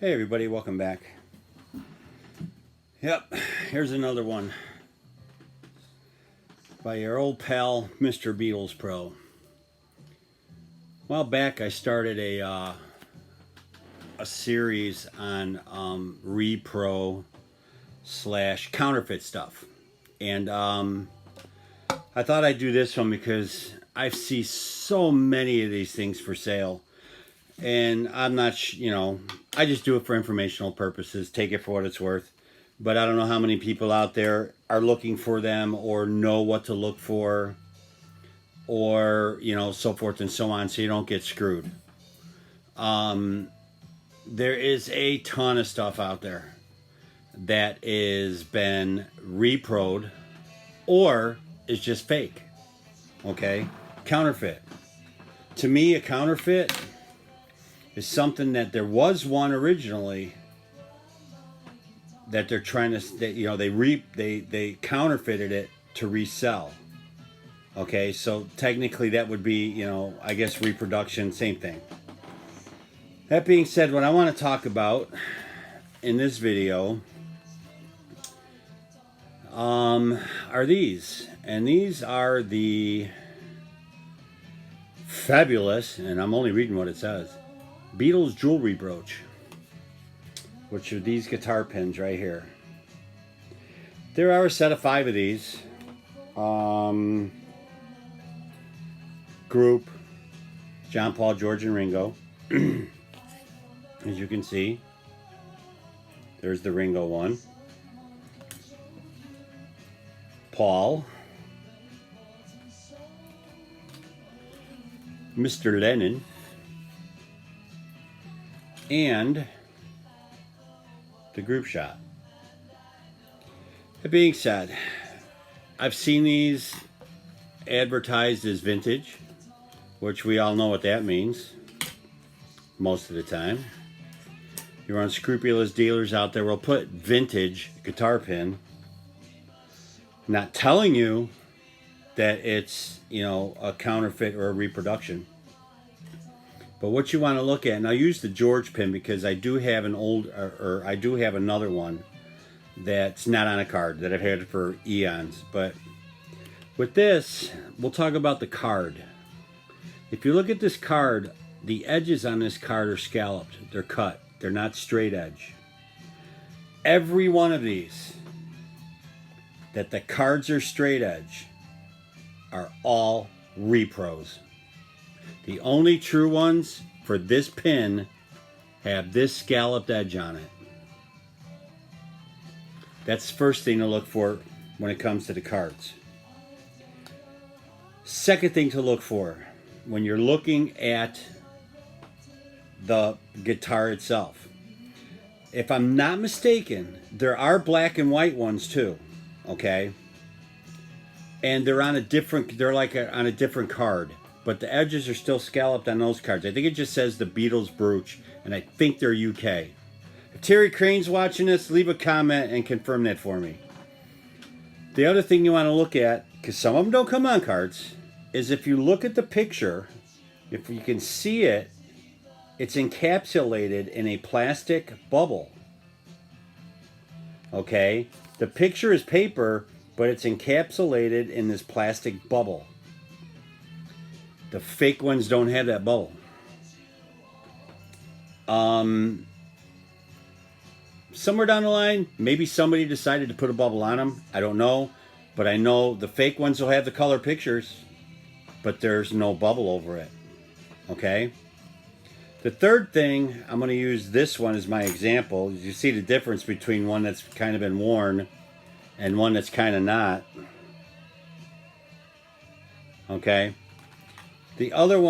Hey everybody, welcome back. Yep, here's another one by your old pal, Mr. Beatles Pro. A while back I started a series on Repro / counterfeit stuff. And I thought I'd do this one because I see so many of these things for sale. And I'm not, I just do it for informational purposes, take it for what it's worth. But I don't know how many people out there are looking for them or know what to look for or, so forth and so on, so you don't get screwed. There is a ton of stuff out there that is been reproed or is just fake. Okay? Counterfeit. To me, a counterfeit is something that there was one originally that they're trying to, they counterfeited it to resell. Okay, so technically that would be, I guess reproduction, same thing. That being said, what I want to talk about in this video are these. And these are the fabulous, and I'm only reading what it says, Beatles jewelry brooch, which are these guitar pins right here. There are a set of 5 of these. Group, John, Paul, George, and Ringo. As you can see, there's the Ringo one. Paul. Mr. Lennon. And the group shot. That being said, I've seen these advertised as vintage, which we all know what that means most of the time. Your unscrupulous dealers out there will put vintage guitar pin, not telling you that it's, a counterfeit or a reproduction. But what you want to look at, and I'll use the George pin because I do have an old, or I do have another one that's not on a card that I've had for eons. But with this, we'll talk about the card. If you look at this card, the edges on this card are scalloped. They're cut. They're not straight edge. Every one of these that the cards are straight edge are all repros. The only true ones for this pin have this scalloped edge on it. That's the first thing to look for when it comes to the cards. Second thing to look for when you're looking at the guitar itself. If I'm not mistaken, there are black and white ones too, okay? And they're on a different, on a different card. But the edges are still scalloped on those cards. I think it just says the Beatles brooch, and I think they're UK. If Terry Crane's watching this, leave a comment and confirm that for me. The other thing you want to look at, because some of them don't come on cards, is if you look at the picture, if you can see it, it's encapsulated in a plastic bubble. Okay? The picture is paper, but it's encapsulated in this plastic bubble. The fake ones don't have that bubble. Somewhere down the line, maybe somebody decided to put a bubble on them. I don't know. But I know the fake ones will have the color pictures, but there's no bubble over it. Okay? The third thing, I'm going to use this one as my example. You see the difference between one that's kind of been worn and one that's kind of not. Okay? The other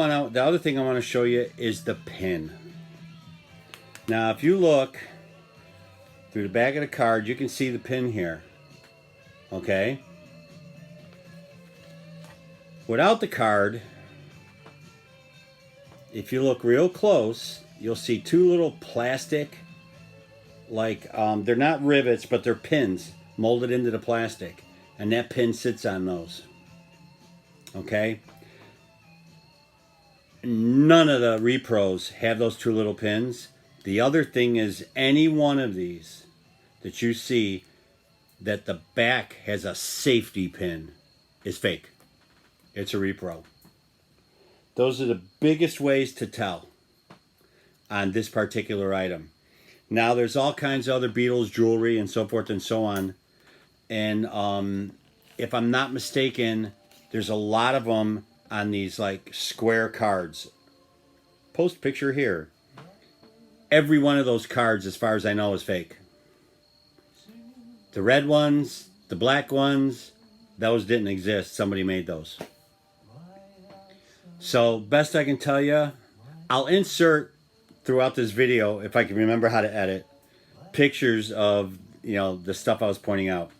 thing I want to show you is the pin. Now, if you look through the back of the card, you can see the pin here. Okay? Without the card, if you look real close, you'll see 2 little plastic, they're not rivets, but they're pins molded into the plastic. And that pin sits on those. Okay? None of the repros have those 2 little pins. The other thing is any one of these that you see that the back has a safety pin is fake. It's a repro. Those are the biggest ways to tell on this particular item. Now there's all kinds of other Beatles jewelry and so forth and so on. And if I'm not mistaken, there's a lot of them on these like square cards. Post picture here. Every one of those cards, as far as I know, is fake. The red ones, the black ones, those didn't exist. Somebody made those. So, best I can tell you, I'll insert throughout this video, if I can remember how to edit, pictures of, you know, the stuff I was pointing out.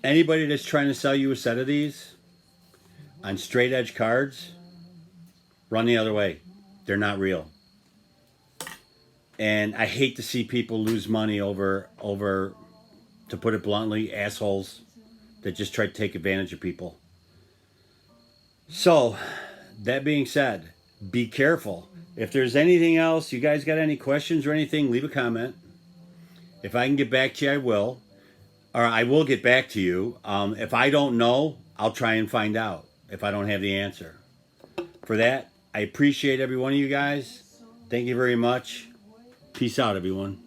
Anybody that's trying to sell you a set of these on straight edge cards, run the other way. They're not real. And I hate to see people lose money over, to put it bluntly, assholes that just try to take advantage of people. So, that being said, be careful. If there's anything else, you guys got any questions or anything, leave a comment. If I can get back to you, I will. Or I will get back to you. If I don't know, I'll try and find out if I don't have the answer. For that, I appreciate every one of you guys. Thank you very much. Peace out, everyone.